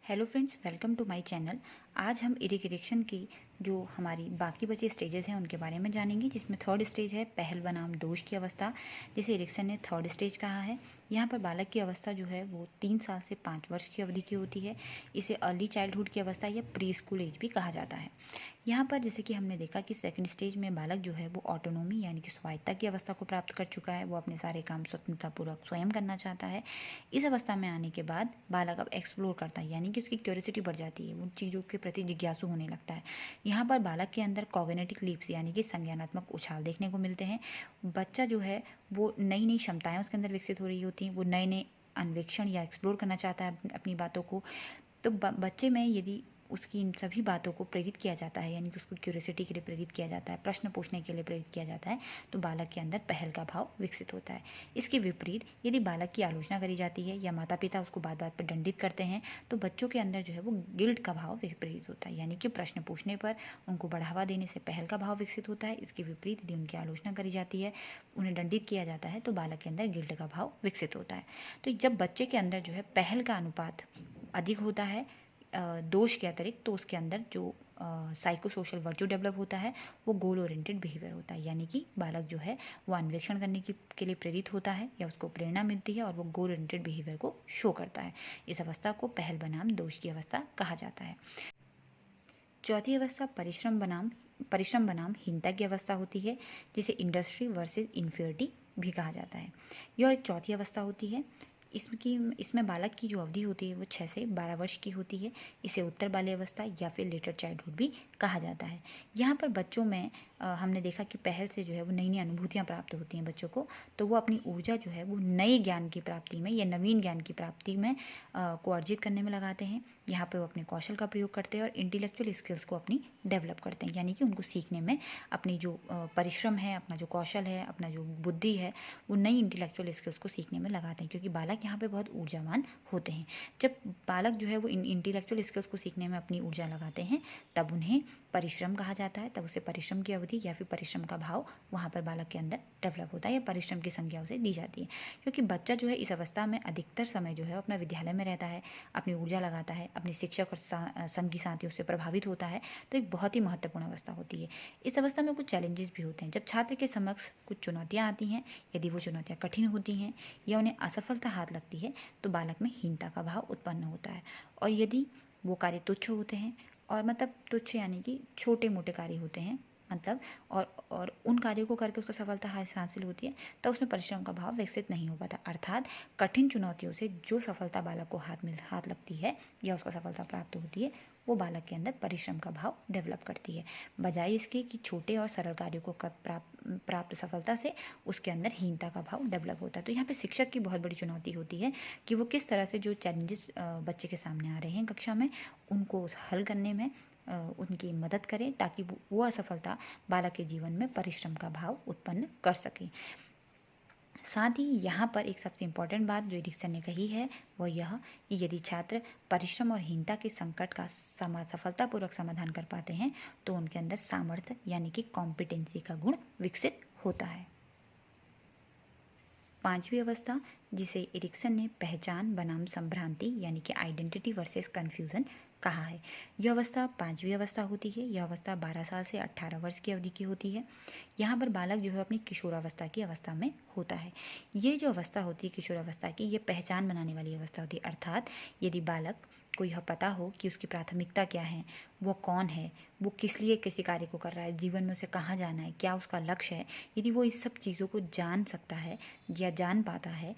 Hello friends, welcome to my channel. आज हम irrigation की जो हमारी बाकी बचे स्टेजेस हैं उनके बारे में जानेंगे, जिसमें थर्ड स्टेज है पहल बनाम दोष की अवस्था, जिसे इरिगेशन ने थर्ड स्टेज कहा है। यहाँ पर बालक की अवस्था जो है वो 3 साल से 5 वर्ष की अवधि की होती है। इसे अर्ली चाइल्डहुड की अवस्था या प्री स्कूल एज भी कहा जाता है। यहाँ पर जैसे कि हमने देखा कि सेकंड स्टेज में बालक जो है वो ऑटोनॉमी यानी कि स्वायत्ता की अवस्था को प्राप्त कर चुका है। वो अपने सारे काम स्वतंत्रतापूर्वक स्वयं करना चाहता है। इस अवस्था में आने के बाद बालक अब एक्सप्लोर करता है, यानी कि उसकी क्यूरियोसिटी बढ़ जाती है, वो चीज़ों के प्रति जिज्ञासु होने लगता है। यहाँ पर बालक के अंदर कॉग्निटिव लीप्स यानी कि संज्ञानात्मक उछाल देखने को मिलते हैं। बच्चा जो है वो नई नई क्षमताएं उसके अंदर विकसित हो रही होती हैं। वो नए नए अन्वेषण या एक्सप्लोर करना चाहता है अपनी बातों को। तो बच्चे में यदि उसकी इन सभी बातों को प्रेरित किया जाता है, यानी कि उसको क्यूरियोसिटी के लिए प्रेरित किया जाता है, प्रश्न पूछने के लिए प्रेरित किया जाता है, तो बालक के अंदर पहल का भाव विकसित होता है। इसके विपरीत यदि बालक की आलोचना करी जाती है या माता पिता उसको बात बात पर दंडित करते हैं, तो बच्चों के अंदर जो है वो गिल्ट का भाव विपरीत होता है, यानी कि प्रश्न पूछने पर उनको बढ़ावा देने से पहल का भाव विकसित होता है। इसके विपरीत यदि उनकी आलोचना करी जाती है, उन्हें दंडित किया जाता है, तो बालक के अंदर गिल्ट का भाव विकसित होता है। तो जब बच्चे के अंदर जो है पहल का अनुपात अधिक होता है दोष के अतिरिक्त, तो उसके अंदर जो साइको सोशल वर्चू डेवलप होता है वो गोल ओरिएंटेड बिहेवियर होता है, यानी कि बालक जो है वो अन्वेषण करने के लिए प्रेरित होता है या उसको प्रेरणा मिलती है और वो गोल ओरिएंटेड बिहेवियर को शो करता है। इस अवस्था को पहल बनाम दोष की अवस्था कहा जाता है। चौथी अवस्था परिश्रम बनाम हीनता की अवस्था होती है, जिसे इंडस्ट्री वर्सेस इन्फियरिटी भी कहा जाता है। यह एक चौथी अवस्था होती है। इसमें बालक की जो अवधि होती है वो 6 से 12 वर्ष की होती है। इसे उत्तर बाल्य अवस्था या फिर लेटर चाइल्डहुड भी कहा जाता है। यहाँ पर बच्चों में हमने देखा कि पहल से जो है वो नई नई अनुभूतियाँ प्राप्त होती हैं बच्चों को, तो वो अपनी ऊर्जा जो है वो नए ज्ञान की प्राप्ति में या नवीन ज्ञान की प्राप्ति में को अर्जित करने में लगाते हैं। यहाँ पे वो अपने कौशल का प्रयोग करते हैं और इंटेलेक्चुअल स्किल्स को अपनी डेवलप करते हैं, यानी कि उनको सीखने में अपनी जो परिश्रम है, अपना जो कौशल है, अपना जो बुद्धि है, वो नई इंटेलेक्चुअल स्किल्स को सीखने में लगाते हैं, क्योंकि बालक यहाँ पे बहुत ऊर्जावान होते हैं। जब बालक जो है वो इंटेलेक्चुअल स्किल्स को सीखने में अपनी ऊर्जा लगाते हैं, तब उन्हें परिश्रम कहा जाता है। तब उसे परिश्रम की अवधि या फिर परिश्रम का भाव वहाँ पर बालक के अंदर डेवलप होता है या परिश्रम की संज्ञा उसे दी जाती है, क्योंकि बच्चा जो है इस अवस्था में अधिकतर समय जो है अपना विद्यालय में रहता है, अपनी ऊर्जा लगाता है, अपने शिक्षक और संगी साथियों से प्रभावित होता है। तो एक बहुत ही महत्वपूर्ण अवस्था होती है। इस अवस्था में कुछ चैलेंजेस भी होते हैं। जब छात्र के समक्ष कुछ चुनौतियाँ आती हैं, यदि वो चुनौतियाँ कठिन होती हैं या उन्हें असफलता हाथ लगती है, तो बालक में हीनता का भाव उत्पन्न होता है। और यदि वो कार्य तुच्छ होते हैं, और मतलब तुच्छ यानी कि छोटे मोटे कार्य होते हैं, मतलब और उन कार्यों को करके उसको सफलता हासिल होती है, तो उसमें परिश्रम का भाव विकसित नहीं हो पाता। अर्थात कठिन चुनौतियों से जो सफलता बालक को हाथ लगती है या उसको सफलता प्राप्त होती है, वो बालक के अंदर परिश्रम का भाव डेवलप करती है, बजाय इसके कि छोटे और सरल कार्यों को प्राप्त सफलता से उसके अंदर हीनता का भाव डेवलप होता है। तो यहाँ पे शिक्षक की बहुत बड़ी चुनौती होती है कि वो किस तरह से जो चैलेंजेस बच्चे के सामने आ रहे हैं कक्षा में, उनको हल करने में उनकी मदद करें, ताकि वो असफलता बालक के जीवन में परिश्रम का भाव उत्पन्न कर सके। साथ ही यहाँ पर एक सबसे इम्पॉर्टेंट बात जो एरिक्सन ने कही है वह यह कि यदि छात्र परिश्रम और हीनता के संकट का सफलतापूर्वक समाधान कर पाते हैं, तो उनके अंदर सामर्थ्य यानी कि कॉम्पिटेंसी का गुण विकसित होता है। पांचवी अवस्था, जिसे एरिक्सन ने पहचान बनाम संभ्रांति यानी कि आइडेंटिटी वर्सेस कन्फ्यूजन कहा है, यह अवस्था पांचवी अवस्था होती है। यह अवस्था 12 साल से 18 वर्ष की अवधि की होती है। यहाँ पर बालक जो है अपनी किशोरावस्था की अवस्था में होता है। ये जो अवस्था होती है किशोरावस्था की, ये पहचान बनाने वाली अवस्था होती है। अर्थात यदि बालक को यह पता हो कि उसकी प्राथमिकता क्या है, वो कौन है, वो किस लिए किसी कार्य को कर रहा है, जीवन में उसे कहाँ जाना है, क्या उसका लक्ष्य है, यदि वो इस सब चीज़ों को जान सकता है या जान पाता है,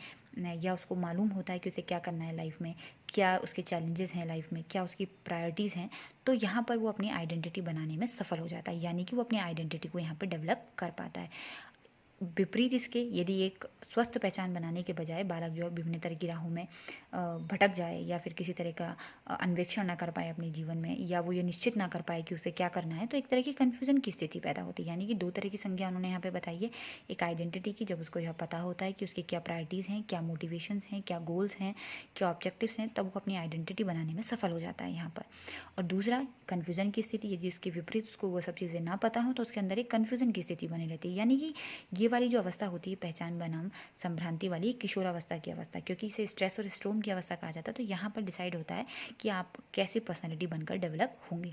या उसको मालूम होता है कि उसे क्या करना है लाइफ में, क्या उसके चैलेंजेस हैं लाइफ में, क्या उसकी प्रायोरिटीज़ हैं, तो यहाँ पर वो अपनी आइडेंटिटी बनाने में सफल हो जाता है, यानी कि वो अपनी आइडेंटिटी को यहाँ पर डेवलप कर पाता है। विपरीत इसके यदि एक स्वस्थ पहचान बनाने के बजाय बालक जो है विभिन्न तरह की राहों में भटक जाए या फिर किसी तरह का अन्वेषण ना कर पाए अपने जीवन में, या वो ये निश्चित ना कर पाए कि उसे क्या करना है, तो एक तरह की कन्फ्यूजन की स्थिति पैदा होती है। यानी कि दो तरह की संज्ञा उन्होंने यहाँ पे बताई है। एक आइडेंटिटी की, जब उसको यह पता होता है कि उसकी क्या प्रायोरिटीज़ हैं, क्या मोटिवेशंस हैं, क्या गोल्स हैं, क्या ऑब्जेक्टिव्स हैं, तब वो अपनी आइडेंटिटी बनाने में सफल हो जाता है यहाँ पर। और दूसरा कन्फ्यूजन की स्थिति, यदि उसके विपरीत उसको वो सब चीज़ें ना पता हो, तो उसके अंदर एक कन्फ्यूजन की स्थिति बनी रहती है। यानी कि ये वाली जो अवस्था होती है पहचान बनाम संभ्रांति वाली, किशोरावस्था की अवस्था, क्योंकि इसे स्ट्रेस और स्ट्रोम की अवस्था कहा जाता है। तो यहाँ पर डिसाइड होता है कि आप कैसी पर्सनैलिटी बनकर डेवलप होंगे।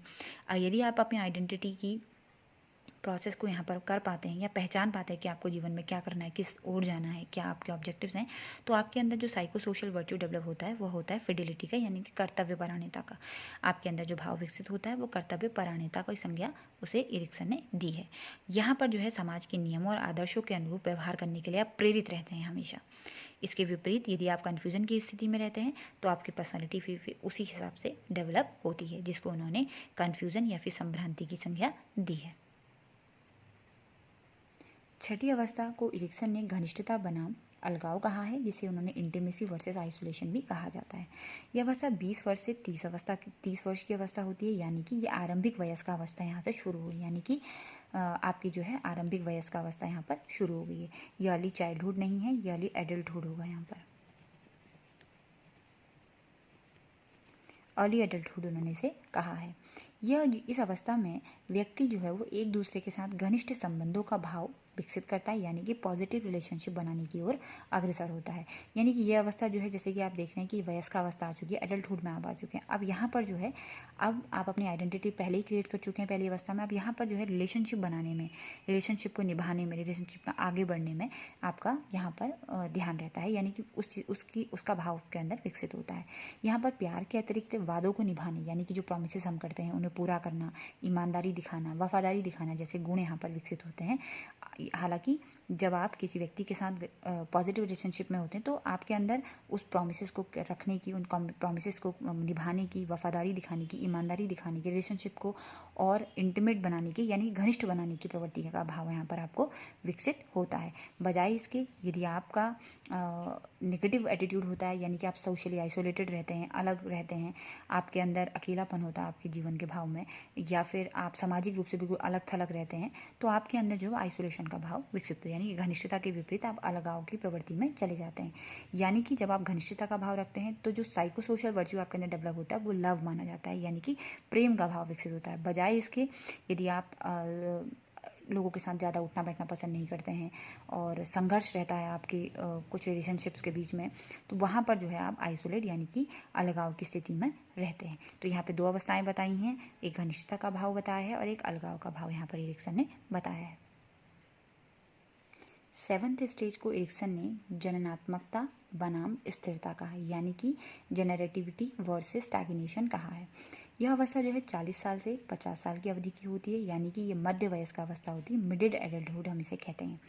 यदि आप अपनी आइडेंटिटी की प्रोसेस को यहाँ पर कर पाते हैं या पहचान पाते हैं कि आपको जीवन में क्या करना है, किस ओर जाना है, क्या आपके ऑब्जेक्टिव्स हैं, तो आपके अंदर जो साइको सोशल वर्च्यू डेवलप होता है वो होता है फिडिलिटी का, यानी कि कर्तव्य परायणता का। आपके अंदर जो भाव विकसित होता है वो कर्तव्य परायणता की संज्ञा उसे एरिक्सन ने दी है। यहाँ पर जो है समाज के नियमों और आदर्शों के अनुरूप व्यवहार करने के लिए आप प्रेरित रहते हैं हमेशा। इसके विपरीत यदि आप कन्फ्यूजन की स्थिति में रहते हैं तो आपकी पर्सनैलिटी फिर उसी हिसाब से डेवलप होती है, जिसको उन्होंने कन्फ्यूजन या फिर संभ्रांति की संज्ञा दी है। छठी अवस्था को एरिक्सन ने घनिष्ठता बनाम अलगाव कहा है, जिसे उन्होंने इंटीमेसी वर्सेस आइसोलेशन भी कहा जाता है। यह अवस्था 20 वर्ष से 30 वर्ष की अवस्था होती है, यानी कि ये आरंभिक वयस्क अवस्था यहाँ से शुरू हुई, यानी कि आपकी जो है आरंभिक वयस्क अवस्था यहाँ पर शुरू हो गई है। ये अर्ली चाइल्डहुड नहीं है, ये अर्ली एडल्टहुड होगा। यहाँ पर अर्ली एडल्टहुड उन्होंने इसे कहा है। यह इस अवस्था में व्यक्ति जो है वो एक दूसरे के साथ घनिष्ठ संबंधों का भाव विकसित करता है, यानी कि पॉजिटिव रिलेशनशिप बनाने की ओर अग्रसर होता है। यानी कि यह अवस्था जो है, जैसे कि आप देख रहे हैं कि वयस्क अवस्था आ चुकी है, एडल्टहुड में आप आ चुके हैं। अब यहाँ पर जो है, अब आप अपनी आइडेंटिटी पहले ही क्रिएट कर चुके हैं पहली अवस्था में। अब यहाँ पर जो है रिलेशनशिप बनाने में, रिलेशनशिप को निभाने में, रिलेशनशिप में आगे बढ़ने में आपका यहाँ पर ध्यान रहता है, यानी कि उसका भाव के अंदर विकसित होता है। यहाँ पर प्यार के अतिरिक्त वादों को निभाने, यानी कि जो प्रॉमिसेस हम करते हैं उन्हें पूरा करना, ईमानदारी दिखाना, वफादारी दिखाना जैसे गुण यहाँ पर विकसित होते हैं। हालांकि जब आप किसी व्यक्ति के साथ पॉजिटिव रिलेशनशिप में होते हैं तो आपके अंदर उस प्रॉमिसेस को रखने की, उन प्रॉमिसेस को निभाने की, वफादारी दिखाने की, ईमानदारी दिखाने की, रिलेशनशिप को और इंटीमेट बनाने की, यानी घनिष्ठ बनाने की प्रवृत्ति का भाव यहाँ पर आपको विकसित होता है। बजाय इसके यदि आपका नेगेटिव एटीट्यूड होता है, यानी कि आप सोशली आइसोलेटेड रहते हैं, अलग रहते हैं, आपके अंदर अकेलापन होता है आपके जीवन के भाव में, या फिर आप सामाजिक रूप से बिल्कुल अलग थलग रहते हैं, तो आपके अंदर जो आइसोलेशन का भाव विकसित होता है, यानी कि घनिष्ठता के विपरीत आप अलगाव की प्रवृत्ति में चले जाते हैं। यानी कि जब आप घनिष्ठता का भाव रखते हैं तो जो साइको सोशल वर्च्यू आपके अंदर डेवलप होता है वो लव माना जाता है, यानी कि प्रेम का भाव विकसित होता है। बजाय इसके यदि आप लोगों के साथ ज़्यादा उठना बैठना पसंद नहीं करते हैं और संघर्ष रहता है आपके कुछ रिलेशनशिप्स के बीच में, तो वहाँ पर जो है आप आइसोलेट, यानी कि अलगाव की स्थिति में रहते हैं। तो यहाँ पे दो अवस्थाएं बताई हैं, एक घनिष्ठता का भाव बताया है और एक अलगाव का भाव यहाँ पर एरिक्सन ने बताया है। 7th स्टेज को एरिक्सन ने जननात्मकता बनाम स्थिरता कहा है, यानी कि जनरेटिविटी वर्सेस स्टैग्नेशन कहा है। यह अवस्था जो है 40 साल से 50 साल की अवधि की होती है, यानी कि ये मध्य वयस्क अवस्था होती है, मिडिल एडल्टहुड हम इसे कहते हैं।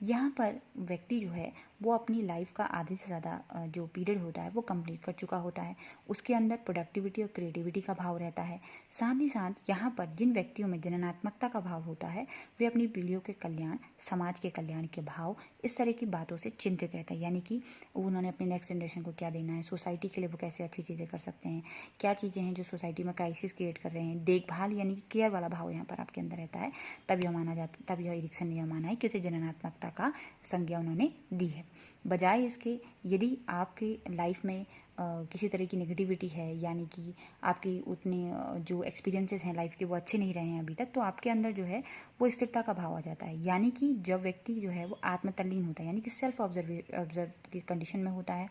यहाँ पर व्यक्ति जो है वो अपनी लाइफ का आधे से ज़्यादा जो पीरियड होता है वो कंप्लीट कर चुका होता है। उसके अंदर प्रोडक्टिविटी और क्रिएटिविटी का भाव रहता है। साथ ही साथ यहाँ पर जिन व्यक्तियों में जननात्मकता का भाव होता है वे अपनी पीढ़ियों के कल्याण, समाज के कल्याण के भाव, इस तरह की बातों से चिंतित रहते हैं, यानी कि उन्होंने अपनी नेक्स्ट जनरेशन को क्या देना है, सोसाइटी के लिए वो कैसे अच्छी चीज़ें कर सकते हैं, क्या चीज़ें हैं जो सोसाइटी में क्राइसिस क्रिएट कर रहे हैं, देखभाल, यानी कि केयर वाला भाव यहाँ पर आपके अंदर रहता है। तब यह एरिक्सन ने यह माना है कि उसे जननात्मकता का संज्ञा उन्होंने दी है। बजाय इसके यदि आपके लाइफ में किसी तरह की नेगेटिविटी है, यानी कि आपके उतने जो एक्सपीरियंसेस हैं लाइफ के वो अच्छे नहीं रहे हैं अभी तक, तो आपके अंदर जो है वो स्थिरता का भाव आ जाता है। यानी कि जब व्यक्ति जो है वो आत्मतल्लीन होता है, यानी कि सेल्फ ऑब्जर्व की कंडीशन में होता है,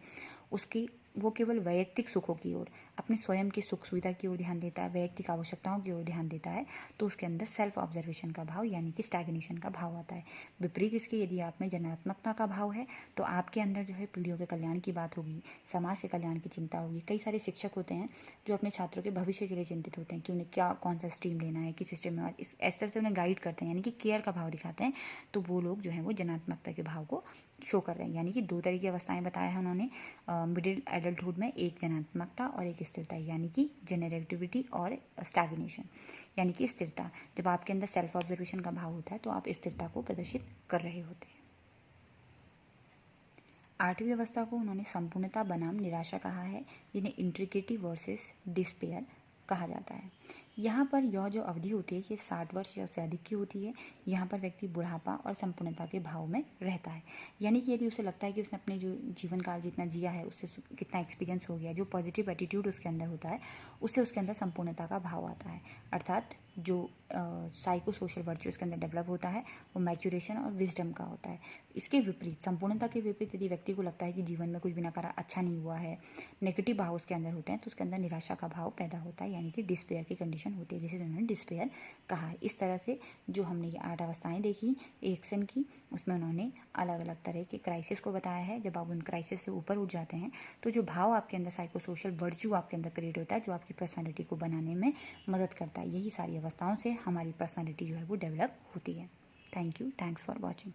उसकी वो केवल वैयक्तिक सुखों की ओर, अपने स्वयं की सुख सुविधा की ओर ध्यान देता है, वैयक्तिक आवश्यकताओं की ओर ध्यान देता है, तो उसके अंदर सेल्फ ऑब्जर्वेशन का भाव, यानी कि स्टैग्नेशन का भाव आता है। विपरीत इसके यदि आप में जननात्मकता का भाव है तो आपके अंदर जो है पीढ़ियों के कल्याण की बात होगी, समाज के कल्याण की चिंता होगी। कई सारे शिक्षक होते हैं जो अपने छात्रों के भविष्य के लिए चिंतित होते हैं कि उन्हें क्या, कौन सा स्ट्रीम लेना है, किस स्ट्रीम में, और इस तरह से उन्हें गाइड करते हैं, यानी कि केयर का भाव दिखाते हैं। तो वो लोग जो हैं वो जननात्मकता के भाव को शो कर रहे हैं। यानी कि दो तरह की अवस्थाएं बताया है उन्होंने मिडिल एडल्टहुड में, एक जननात्मकता और एक स्थिरता, यानी कि जनरेटिविटी और स्टैग्नेशन, यानी कि स्थिरता। जब आपके अंदर सेल्फ ऑब्जर्वेशन का भाव होता है तो आप स्थिरता को प्रदर्शित कर रहे होते हैं। 8वीं अवस्था को उन्होंने संपूर्णता बनाम निराशा कहा है, जिन्हें इंट्रिकेटी वर्सेस डिस्पेयर कहा जाता है। यहाँ पर यह जो अवधि होती है ये 60 वर्ष या उससे अधिक की होती है। यहाँ पर व्यक्ति बुढ़ापा और संपूर्णता के भाव में रहता है, यानी कि यदि उसे लगता है कि उसने अपने जो जीवन काल जितना जिया है उससे कितना एक्सपीरियंस हो गया, जो पॉजिटिव एटीट्यूड उसके अंदर होता है उससे उसके अंदर संपूर्णता का भाव आता है। अर्थात जो साइको सोशल वर्च्यू उसके अंदर डेवलप होता है वो मैच्योरेशन और विजडम का होता है। इसके विपरीत, संपूर्णता के विपरीत, यदि व्यक्ति को लगता है कि जीवन में कुछ बिना करा अच्छा नहीं हुआ है, नेगेटिव भाव उसके अंदर होते हैं, तो उसके अंदर निराशा का भाव पैदा होता है, यानी कि डिस्पेयर की कंडीशन होती है, जिसे उन्होंने डिस्पेयर कहा है। इस तरह से जो हमने ये 8 अवस्थाएं देखी एरिक्सन की, उसमें उन्होंने अलग अलग तरह के क्राइसिस को बताया है। जब आप उन क्राइसिस से ऊपर उठ जाते हैं तो जो भाव आपके अंदर साइको सोशल वर्च्यू आपके अंदर क्रिएट होता है, जो आपकी पर्सनैलिटी को बनाने में मदद करता है, यही सारी अवस्थाओं से हमारी पर्सनैलिटी जो है वो डेवलप होती है। Thank you, thanks for watching.